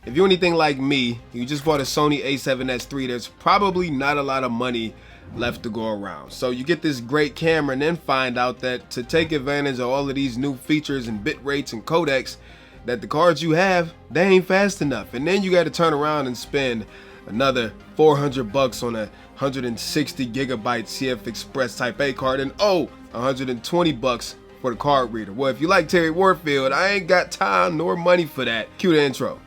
if you're anything like me, you just bought a Sony A7S III, there's probably not a lot of money left to go around. So you get this great camera and then find out that to take advantage of all of these new features and bit rates and codecs, that the cards you have, they ain't fast enough. And then you got to turn around and spend another 400 bucks on a 160 gigabyte CF Express Type A card, and 120 bucks for the card reader. Well, if you like Terry Warfield, I ain't got time nor money for that. Cue the intro.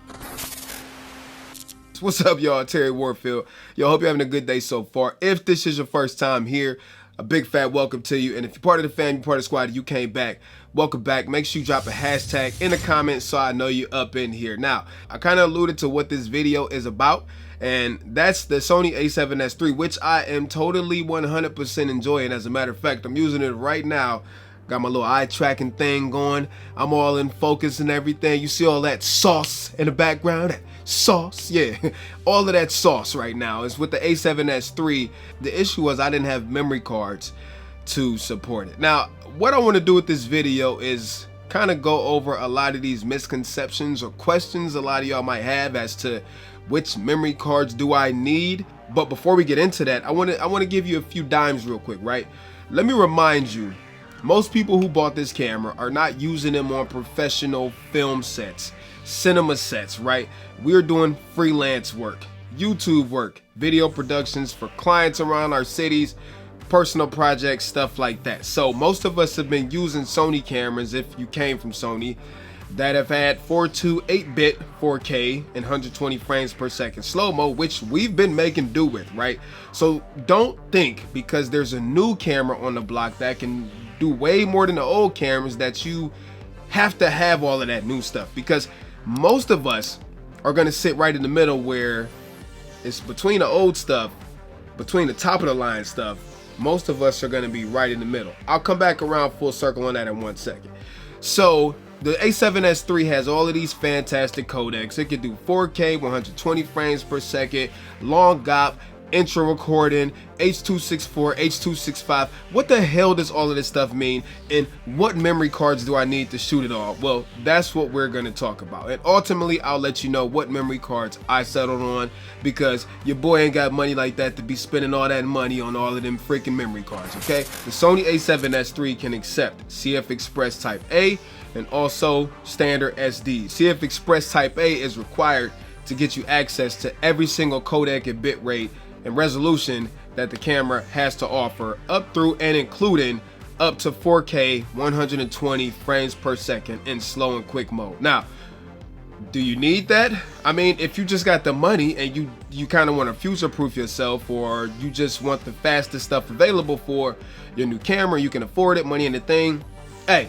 What's up, y'all? Terry Warfield. Yo, hope you're having a good day so far. If this is your first time here, a big fat welcome to you. And if you're part of the family, part of the squad, you came back, welcome back. Make sure you drop a hashtag in the comments so I know you up in here. Now, I kind of alluded to what this video is about, and that's the Sony A7S III, which I am totally 100% enjoying. As a matter of fact, I'm using it right now. Got my little eye tracking thing going. I'm all in focus and everything. You see all that sauce in the background? That sauce, yeah. All of that sauce right now is with the A7S III. The issue was I didn't have memory cards to support it. Now, what I want to do with this video is kind of go over a lot of these misconceptions or questions a lot of y'all might have as to which memory cards do I need. But before we get into that, I want to give you a few dimes real quick, right? Let me remind you, most people who bought this camera are not using them on professional film sets, cinema sets, right? We're doing freelance work, YouTube work, video productions for clients around our cities, personal projects, stuff like that. So most of us have been using Sony cameras, if you came from Sony, that have had 4:2 8-bit 4K and 120 frames per second slow-mo, which we've been making do with, right? So don't think because there's a new camera on the block that can do way more than the old cameras that you have to have all of that new stuff, because most of us are going to sit right in the middle where it's between the old stuff, between the top of the line stuff. Most of us are going to be right in the middle. I'll come back around full circle on that in 1 second. So the A7S III has all of these fantastic codecs. It can do 4K, 120 frames per second, long GOP, intro recording, H.264, H.265. What the hell does all of this stuff mean, and what memory cards do I need to shoot it all? Well, that's what we're going to talk about, and ultimately I'll let you know what memory cards I settled on, because your boy ain't got money like that to be spending all that money on all of them freaking memory cards, okay? The Sony A7S III can accept CF Express Type A and also standard SD. CF Express Type A is required to get you access to every single codec and bit rate and resolution that the camera has to offer, up through and including up to 4K 120 frames per second in slow and quick mode. Now, do you need that? I mean, if you just got the money and you kind of want to future-proof yourself, or you just want the fastest stuff available for your new camera, you can afford it, money in the thing, hey,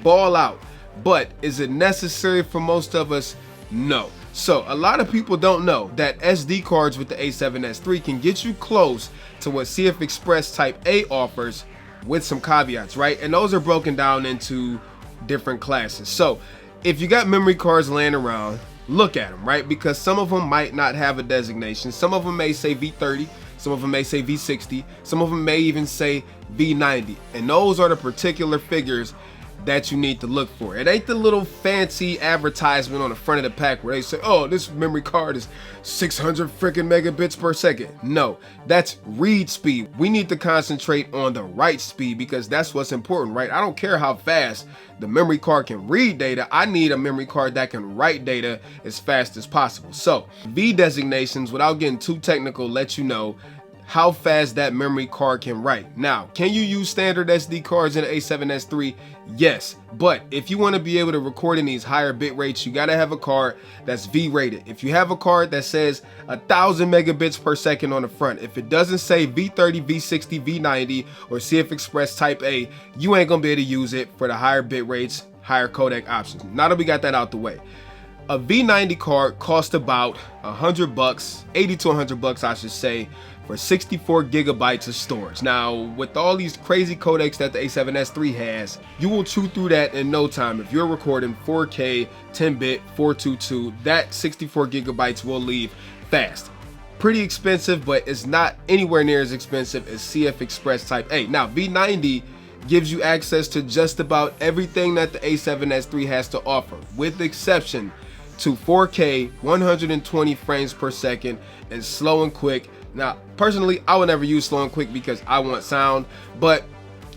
ball out. But is it necessary for most of us? No. So a lot of people don't know that SD cards with the A7S III can get you close to what CF Express Type A offers, with some caveats, right? And those are broken down into different classes. So if you got memory cards laying around, look at them, right? Because some of them might not have a designation. Some of them may say V30, some of them may say V60, some of them may even say V90. And those are the particular figures that you need to look for. It ain't the little fancy advertisement on the front of the pack where they say, oh, this memory card is 600 freaking megabits per second. No, that's read speed. We need to concentrate on the write speed, because that's what's important, right? I don't care how fast the memory card can read data. I need a memory card that can write data as fast as possible. So V designations, without getting too technical, let you know how fast that memory card can write. Now, can you use standard SD cards in the A7S III? Yes, but if you want to be able to record in these higher bit rates, you got to have a card that's V rated. If you have a card that says 1,000 megabits per second on the front, if it doesn't say V30, V60, V90, or CF Express Type A, you ain't gonna be able to use it for the higher bit rates, higher codec options. Now that we got that out the way, a V90 card costs about 100 bucks, 80 to 100 bucks, I should say, for 64 gigabytes of storage. Now, with all these crazy codecs that the A7S III has, you will chew through that in no time. If you're recording 4K, 10-bit, 422, that 64 gigabytes will leave fast. Pretty expensive, but it's not anywhere near as expensive as CF Express Type A. Now, V90 gives you access to just about everything that the A7S III has to offer, with the exception to 4K 120 frames per second and slow and quick. Now, personally, I would never use slow and quick because I want sound, but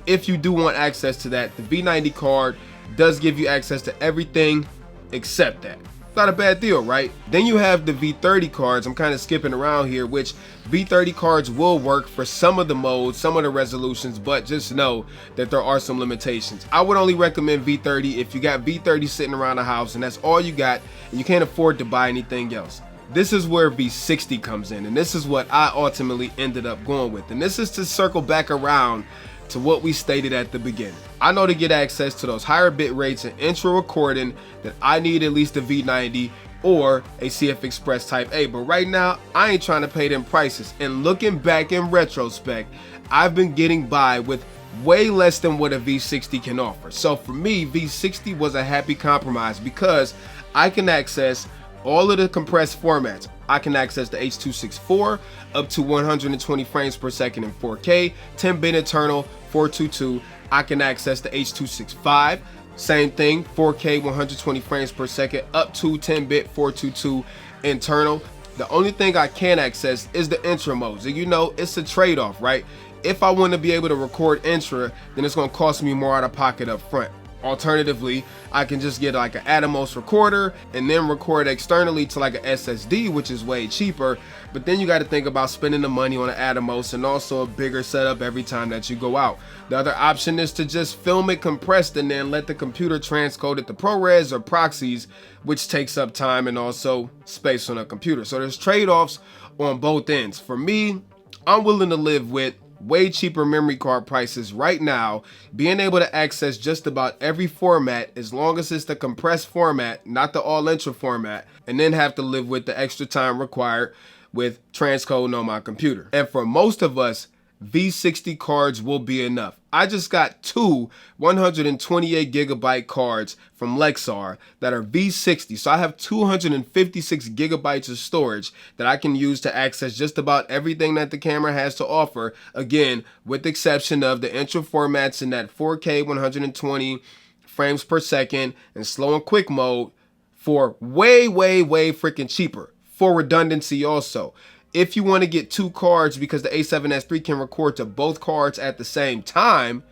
if you do want access to that, the V90 card does give you access to everything except that. Not a bad deal, right? Then you have the V30 cards. I'm kind of skipping around here, which V30 cards will work for some of the modes, some of the resolutions, but just know that there are some limitations. I would only recommend V30 if you got V30 sitting around the house and that's all you got and you can't afford to buy anything else. This is where V60 comes in, and this is what I ultimately ended up going with. And this is to circle back around to what we stated at the beginning. I know to get access to those higher bit rates and intro recording that I need at least a V90 or a CF Express Type A, but right now I ain't trying to pay them prices. And looking back in retrospect, I've been getting by with way less than what a V60 can offer. So for me, V60 was a happy compromise because I can access all of the compressed formats. I can access the H.264 up to 120 frames per second in 4K, 10-bit internal, 422. I can access the H.265, same thing, 4K, 120 frames per second, up to 10-bit, 422 internal. The only thing I can access is the intra modes, and you know, it's a trade-off, right? If I want to be able to record intra, then it's going to cost me more out of pocket up front. Alternatively, I can just get like an Atomos recorder and then record externally to like an SSD, which is way cheaper. But then you got to think about spending the money on an Atomos and also a bigger setup every time that you go out. The other option is to just film it compressed and then let the computer transcode it to ProRes or proxies, which takes up time and also space on a computer. So there's trade-offs on both ends. For me, I'm willing to live with way cheaper memory card prices right now, being able to access just about every format as long as it's the compressed format, not the all intra format, and then have to live with the extra time required with transcoding on my computer. And for most of us, V60 cards will be enough. I just got two 128 gigabyte cards from Lexar that are V60. So I have 256 gigabytes of storage that I can use to access just about everything that the camera has to offer. Again, with the exception of the intro formats in that 4K 120 frames per second and slow and quick mode for way freaking cheaper. For redundancy also. If you want to get two cards because the A7S3 can record to both cards at the same time,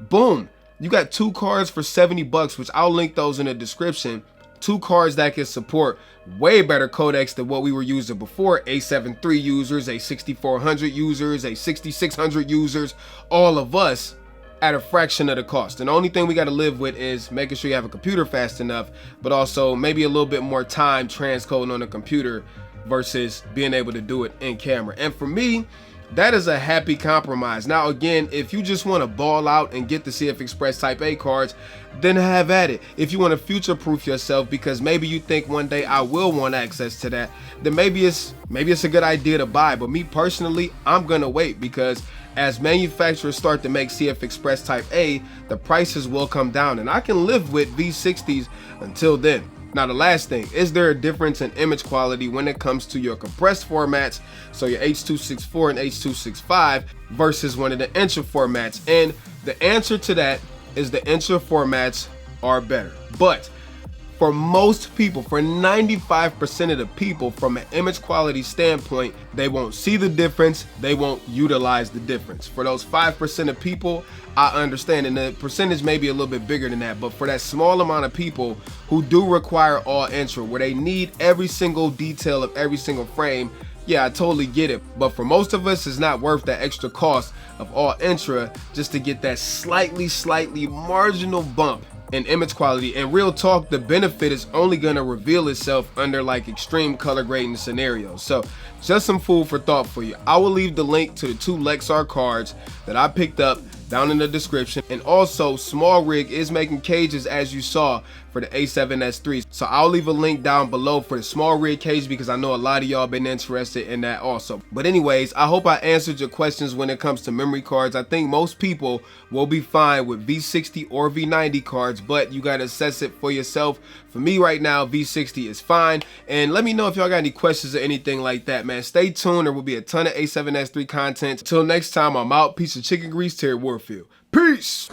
boom, you got two cards for 70 bucks, which I'll link those in the description. Two cards that can support way better codecs than what we were using before. A7 III users, a 6400 users, a 6600 users, all of us at a fraction of the cost. And the only thing we got to live with is making sure you have a computer fast enough, but also maybe a little bit more time transcoding on the computer versus being able to do it in camera. And for me, that is a happy compromise. Now again, if you just want to ball out and get the CF Express Type A cards, then have at it. If you want to future-proof yourself because maybe you think one day I will want access to that, then maybe it's a good idea to buy. But me personally, I'm gonna wait because as manufacturers start to make CF Express Type A, the prices will come down and I can live with V60s until then. Now the last thing, is there a difference in image quality when it comes to your compressed formats, so your H.264 and H.265 versus one of the intro formats? And the answer to that is the intro formats are better. But for most people, for 95% of the people, from an image quality standpoint, they won't see the difference, they won't utilize the difference. For those 5% of people, I understand, and the percentage may be a little bit bigger than that, but for that small amount of people who do require all intro, where they need every single detail of every single frame, yeah, I totally get it. But for most of us, it's not worth that extra cost of all intra just to get that slightly marginal bump in image quality. And real talk, the benefit is only gonna reveal itself under like extreme color grading scenarios. So just some food for thought for you. I will leave the link to the two Lexar cards that I picked up down in the description, and also Small Rig is making cages, as you saw, for the A7S III. So I'll leave a link down below for the Small Rig cage because I know a lot of y'all been interested in that also. But anyways, I hope I answered your questions when it comes to memory cards. I think most people will be fine with V60 or V90 cards, but you gotta assess it for yourself. For me right now, V60 is fine. And let me know if y'all got any questions or anything like that, man. Stay tuned, there will be a ton of A7S III content. Until next time, I'm out. Piece of chicken grease, Terry Warfield. Peace!